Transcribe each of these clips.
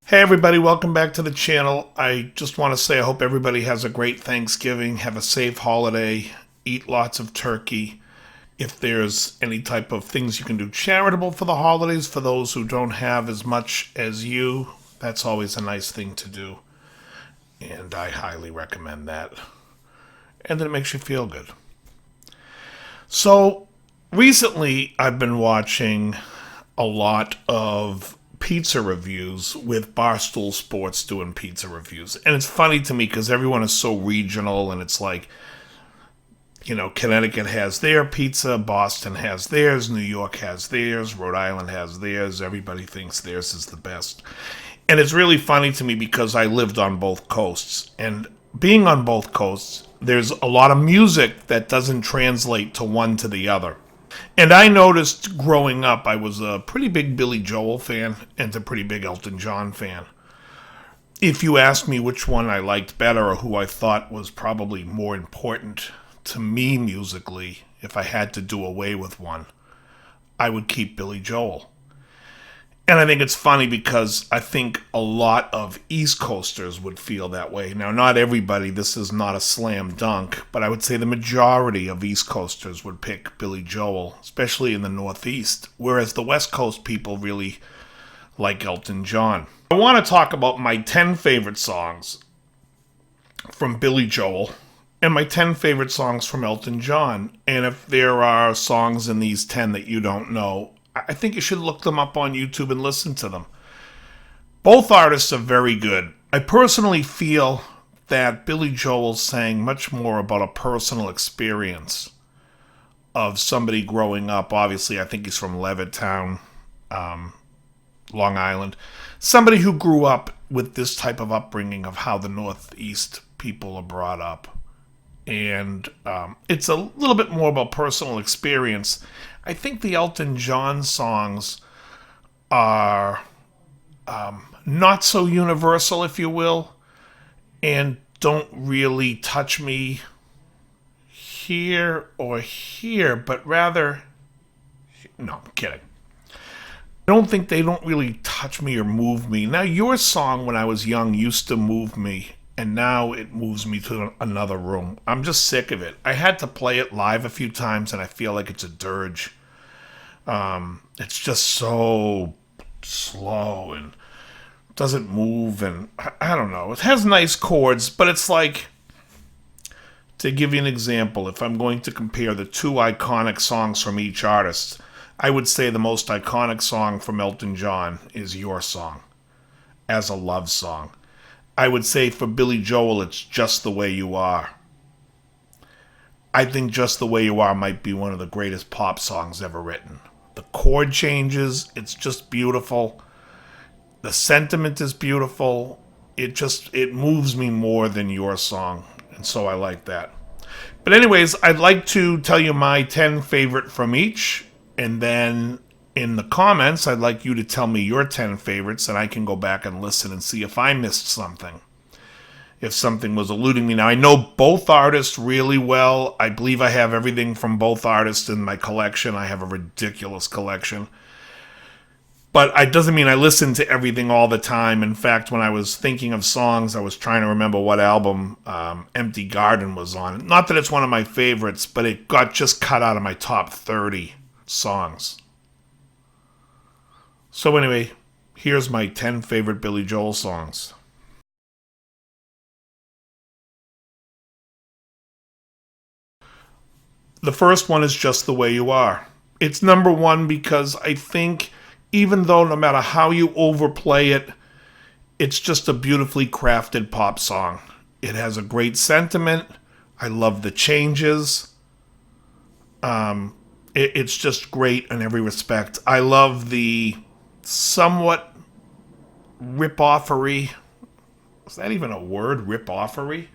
Hey everybody, welcome back to the channel. I just want to say I hope everybody has a great Thanksgiving, have a safe holiday, eat lots of turkey. If there's any type of things you can do charitable for the holidays for those who don't have as much as you, that's always a nice thing to do. And I highly recommend that. And then it makes you feel good. So recently I've been watching a lot of pizza reviews with Barstool Sports doing pizza reviews. And it's funny to me because everyone is so regional and it's like, Connecticut has their pizza, Boston has theirs, New York has theirs, Rhode Island has theirs. Everybody thinks theirs is the best. And it's really funny to me because I lived on both coasts. And being on both coasts, there's a lot of music that doesn't translate to one to the other. And I noticed growing up, I was a pretty big Billy Joel fan and a pretty big Elton John fan. If you asked me which one I liked better or who I thought was probably more important to me musically, if I had to do away with one, I would keep Billy Joel. And I think it's funny because I think a lot of East Coasters would feel that way. Now, not everybody, this is not a slam dunk, but I would say the majority of East Coasters would pick Billy Joel, especially in the Northeast, whereas the West Coast people really like Elton John. I want to talk about my 10 favorite songs from Billy Joel and my 10 favorite songs from Elton John. And if there are songs in these 10 that you don't know, I think you should look them up on YouTube and listen to them. Both artists are very good. I personally feel that Billy Joel sang much more about a personal experience of somebody growing up. Obviously, I think he's from Levittown, Long Island. Somebody who grew up with this type of upbringing of how the Northeast people are brought up. And it's a little bit more about personal experience. I think the Elton John songs are not so universal, if you will, and don't really touch me here or here, but rather, no, I'm kidding. I don't really touch me or move me. Now, your song when I was young used to move me, and now it moves me to another room. I'm just sick of it. I had to play it live a few times, and I feel like it's a dirge. It's just so slow and doesn't move, and I don't know. It has nice chords, but it's like, to give you an example, if I'm going to compare the two iconic songs from each artist, I would say the most iconic song from Elton John is Your Song, as a love song. I would say for Billy Joel, it's Just the Way You Are. I think Just the Way You Are might be one of the greatest pop songs ever written. The chord changes, it's just beautiful. The sentiment is beautiful. It moves me more than Your Song, and so I like that. But anyways, I'd like to tell you my 10 favorite from each, and then in the comments, I'd like you to tell me your 10 favorites, and I can go back and listen and see if I missed something. If something was eluding me. Now, I know both artists really well. I believe I have everything from both artists in my collection. I have a ridiculous collection. But it doesn't mean I listen to everything all the time. In fact, when I was thinking of songs, I was trying to remember what album Empty Garden was on. Not that it's one of my favorites, but it got just cut out of my top 30 songs. So anyway, here's my 10 favorite Billy Joel songs. The first one is Just the Way You Are. It's number one because I think even though no matter how you overplay it, it's just a beautifully crafted pop song. It has a great sentiment. I love the changes. It's just great in every respect. I love the somewhat rip-offery, is that even a word, rip-offery?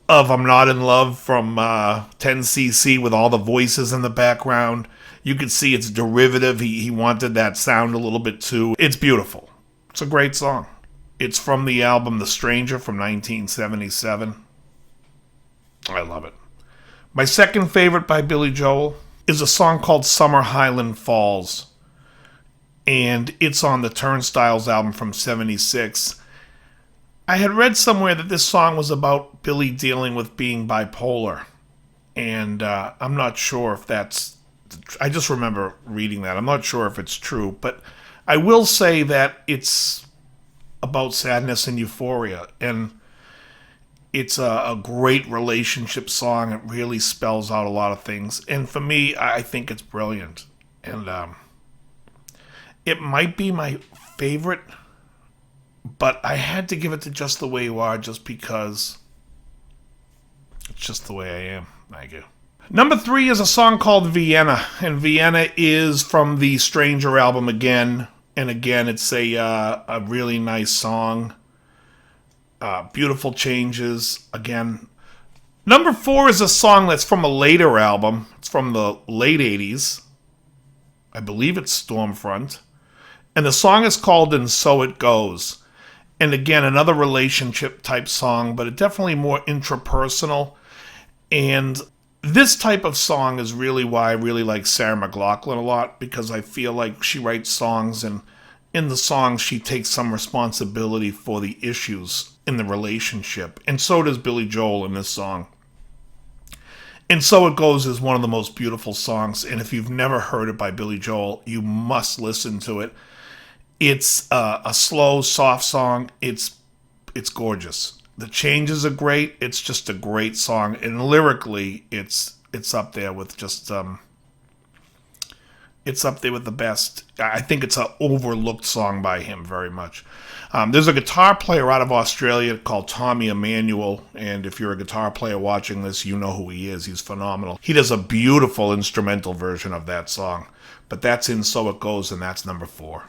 Of I'm Not in Love from 10cc with all the voices in the background. You can see it's derivative. He wanted that sound a little bit too. It's beautiful. It's a great song. It's from the album The Stranger from 1977. I love it. My second favorite by Billy Joel is a song called Summer Highland Falls. and it's on the Turnstiles album from '76. I had read somewhere that this song was about Billy dealing with being bipolar, and I'm not sure if that's. I just remember reading that. I'm not sure if it's true, but I will say that it's about sadness and euphoria, and it's a great relationship song. It really spells out a lot of things, and for me, I think it's brilliant, and it might be my favorite, but I had to give it to Just the Way You Are just because it's just the way I am. Thank you. Number 3 is a song called Vienna, and Vienna is from the Stranger album again. And again, it's a really nice song. Beautiful changes. Again, number 4 is a song that's from a later album. It's from the late 80s. I believe it's Stormfront. And the song is called And So It Goes. And again, another relationship type song, but definitely more intrapersonal. And this type of song is really why I really like Sarah McLachlan a lot, because I feel like she writes songs, and in the songs she takes some responsibility for the issues in the relationship. And so does Billy Joel in this song. And So It Goes is one of the most beautiful songs, and if you've never heard it by Billy Joel, you must listen to it. It's a slow, soft song. It's gorgeous. The changes are great. It's just a great song, and lyrically, it's up there with just it's up there with the best. I think it's an overlooked song by him very much. There's a guitar player out of Australia called Tommy Emmanuel, and if you're a guitar player watching this, you know who he is. He's phenomenal. He does a beautiful instrumental version of that song, but that's in So It Goes, and that's number 4.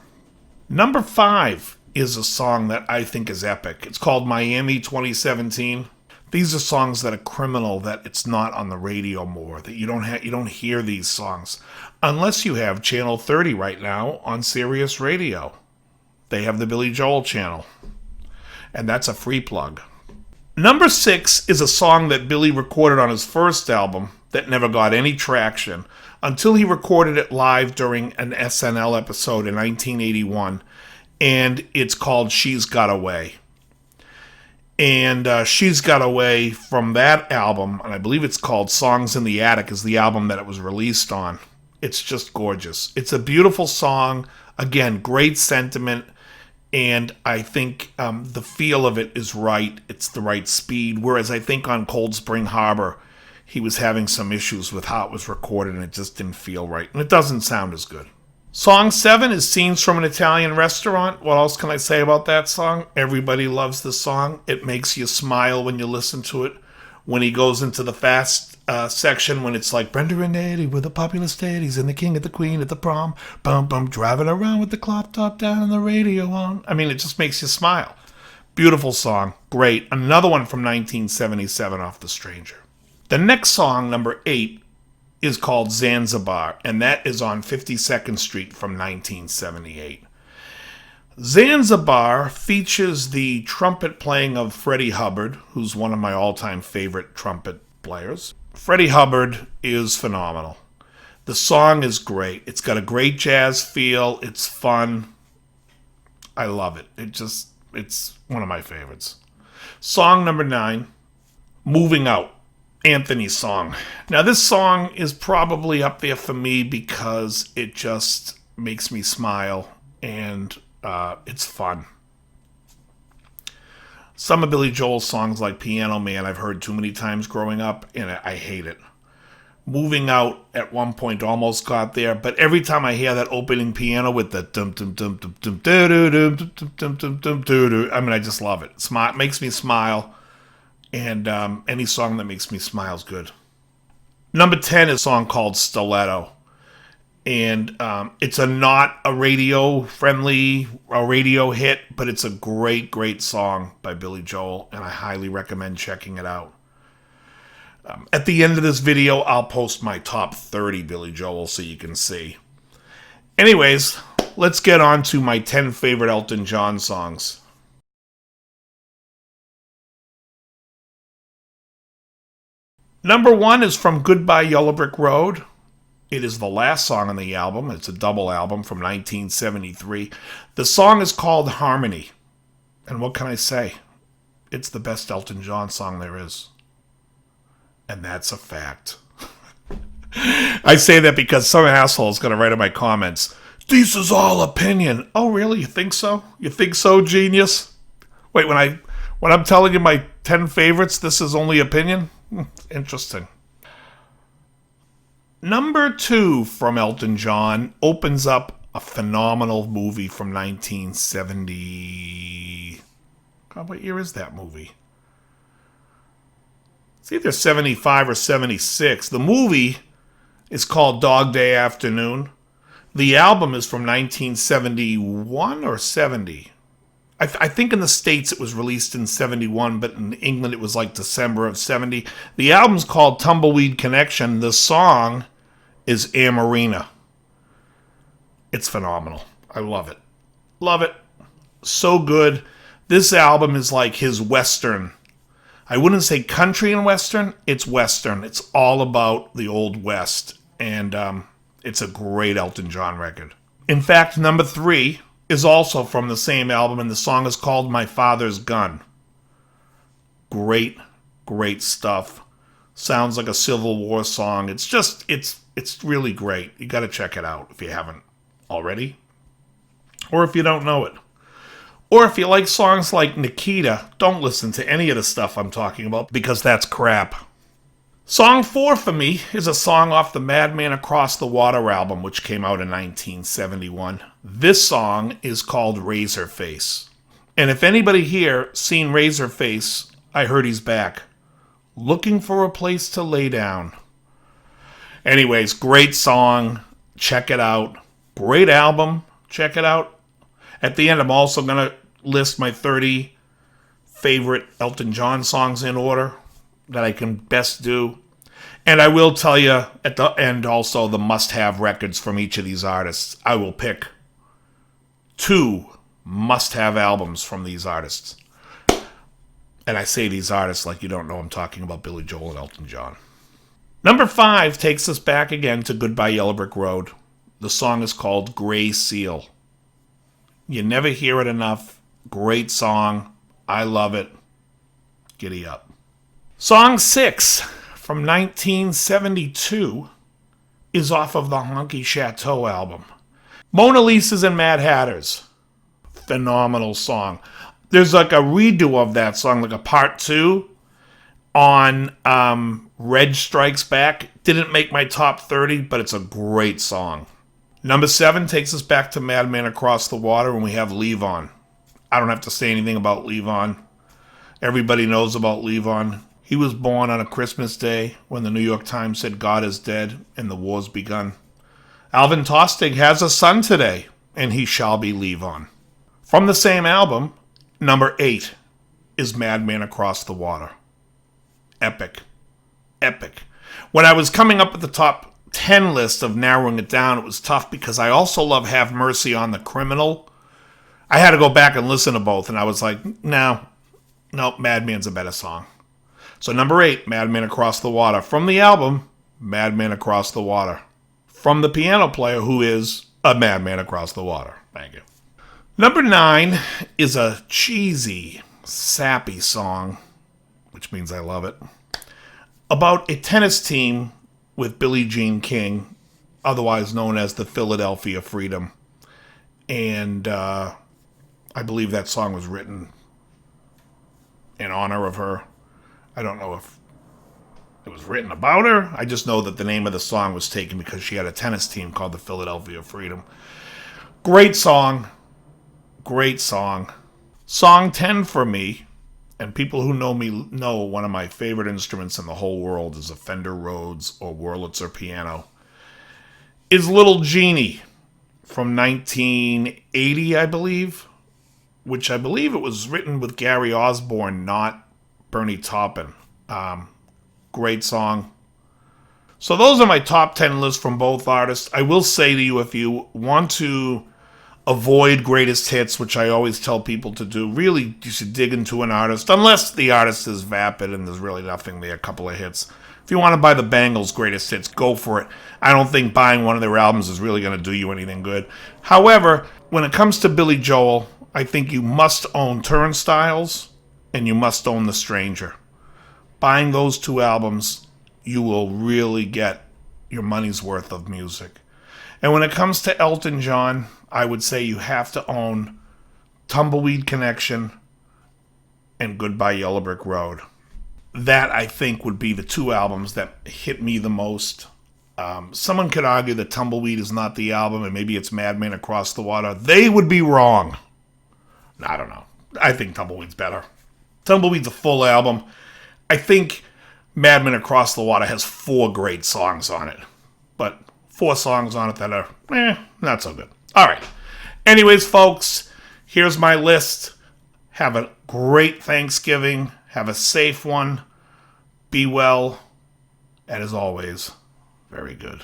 Number 5 is a song that I think is epic. It's called Miami 2017. These are songs that are criminal that it's not on the radio more, that you don't hear these songs unless you have channel 30 right now on Sirius Radio. They have the Billy Joel channel, and that's a free plug. Number 6 is a song that Billy recorded on his first album that never got any traction until he recorded it live during an SNL episode in 1981, and it's called She's Got Away. And She's Got Away from that album, and I believe it's called Songs in the Attic, is the album that it was released on. It's just gorgeous. It's a beautiful song. Again, great sentiment, and I think the feel of it is right. It's the right speed, whereas I think on Cold Spring Harbor, he was having some issues with how it was recorded, and it just didn't feel right, and it doesn't sound as good. Song 7 is Scenes from an Italian Restaurant. What else can I say about that song? Everybody loves this song. It makes you smile when you listen to it. When he goes into the fast section, when it's like Brenda and Eddie with the popular stadies and the king and the queen at the prom, bum bum, driving around with the crop top down and the radio on. I mean, it just makes you smile. Beautiful song. Great. Another one from 1977 off The Stranger. The next song, number 8, is called Zanzibar, and that is on 52nd Street from 1978. Zanzibar features the trumpet playing of Freddie Hubbard, who's one of my all-time favorite trumpet players. Freddie Hubbard is phenomenal. The song is great. It's got a great jazz feel. It's fun. I love it. It's one of my favorites. Song number 9, Moving Out. Anthony's song. Now, this song is probably up there for me because it just makes me smile, and it's fun. Some of Billy Joel's songs, like Piano Man, I've heard too many times growing up, and I hate it. Moving Out at one point almost got there, but every time I hear that opening piano with the dum dum dum dum dum dum dum dum dum dum dum dum, I mean, I just love it. It makes me smile. And any song that makes me smile is good. Number 10 is a song called Stiletto. And it's not a radio hit, but it's a great, great song by Billy Joel, and I highly recommend checking it out. At the end of this video, I'll post my top 30 Billy Joel so you can see. Anyways, let's get on to my 10 favorite Elton John songs. Number 1 is from Goodbye Yellow Brick Road. It is the last song on the album. It's a double album from 1973. The song is called Harmony. And what can I say? It's the best Elton John song there is. And that's a fact. I say that because some asshole is going to write in my comments, "This is all opinion." Oh, really? You think so? You think so, genius? Wait, when I'm telling you my 10 favorites, this is only opinion? Interesting. Number 2 from Elton John opens up a phenomenal movie from 1970. God, what year is that movie? It's either 75 or 76. The movie is called Dog Day Afternoon. The album is from 1971 or 70. I think in the States it was released in 71, but in England it was like December of 70. The album's called Tumbleweed Connection. The song is Amarina. It's phenomenal. I love it. Love it. So good. This album is like his Western. I wouldn't say country and Western. It's Western. It's all about the Old West. And it's a great Elton John record. In fact, number 3 is also from the same album, and the song is called My Father's Gun. Great, great stuff. Sounds like a Civil War song. It's really great. You got to check it out if you haven't already. Or if you don't know it. Or if you like songs like Nikita, don't listen to any of the stuff I'm talking about because that's crap. Song 4 for me is a song off the Madman Across the Water album, which came out in 1971. This song is called Razorface. And if anybody here seen Razorface, I heard he's back. Looking for a place to lay down. Anyways, great song. Check it out. Great album. Check it out. At the end, I'm also going to list my 30 favorite Elton John songs in order that I can best do. And I will tell you at the end also the must-have records from each of these artists. I will pick 2 must-have albums from these artists. And I say these artists like you don't know I'm talking about Billy Joel and Elton John. Number 5 takes us back again to Goodbye Yellow Brick Road. The song is called Gray Seal. You never hear it enough. Great song. I love it. Giddy up. Song 6 from 1972 is off of the Honky Chateau album. Mona Lisa's and Mad Hatters. Phenomenal song. There's like a redo of that song, like a part 2 on Reg Strikes Back. Didn't make my top 30, but it's a great song. Number 7 takes us back to Madman Across the Water, and we have Levon. I don't have to say anything about Levon. Everybody knows about Levon. He was born on a Christmas day when the New York Times said God is dead and the war's begun. Alvin Tostig has a son today, and he shall be Levon. From the same album, number 8 is Madman Across the Water. Epic. Epic. When I was coming up with the top 10 list of narrowing it down, it was tough because I also love Have Mercy on the Criminal. I had to go back and listen to both, and I was like, no, Madman's a better song. So number 8, Madman Across the Water. From the album, Madman Across the Water. From the piano player who is a Madman Across the Water. Thank you. Number 9 is a cheesy, sappy song, which means I love it, about a tennis team with Billie Jean King, otherwise known as the Philadelphia Freedom. And I believe that song was written in honor of her. I don't know if it was written about her. I just know that the name of the song was taken because she had a tennis team called the Philadelphia Freedom. Great song. Great song. Song 10 for me, and people who know me know one of my favorite instruments in the whole world is a Fender Rhodes or Wurlitzer piano, is Little Jeannie from 1980, I believe, which I believe it was written with Gary Osborne, not Bernie Taupin. Great song. So those are my top 10 lists from both artists. I will say to you, if you want to avoid greatest hits, which I always tell people to do, really you should dig into an artist, unless the artist is vapid and there's really nothing there, a couple of hits. If you want to buy the Bangles' greatest hits, go for it. I don't think buying one of their albums is really going to do you anything good. However, when it comes to Billy Joel, I think you must own Turnstiles and you must own The Stranger. Buying those two albums, you will really get your money's worth of music. And when it comes to Elton John, I would say you have to own Tumbleweed Connection and Goodbye Yellow Brick Road. That, I think, would be the two albums that hit me the most. Someone could argue that Tumbleweed is not the album and maybe it's Madman Across the Water. They would be wrong. I don't know. I think Tumbleweed's better. Tumbleweed's a full album. I think Madman Across the Water has 4 great songs on it. But 4 songs on it that are, not so good. All right. Anyways, folks, here's my list. Have a great Thanksgiving. Have a safe one. Be well. And as always, very good.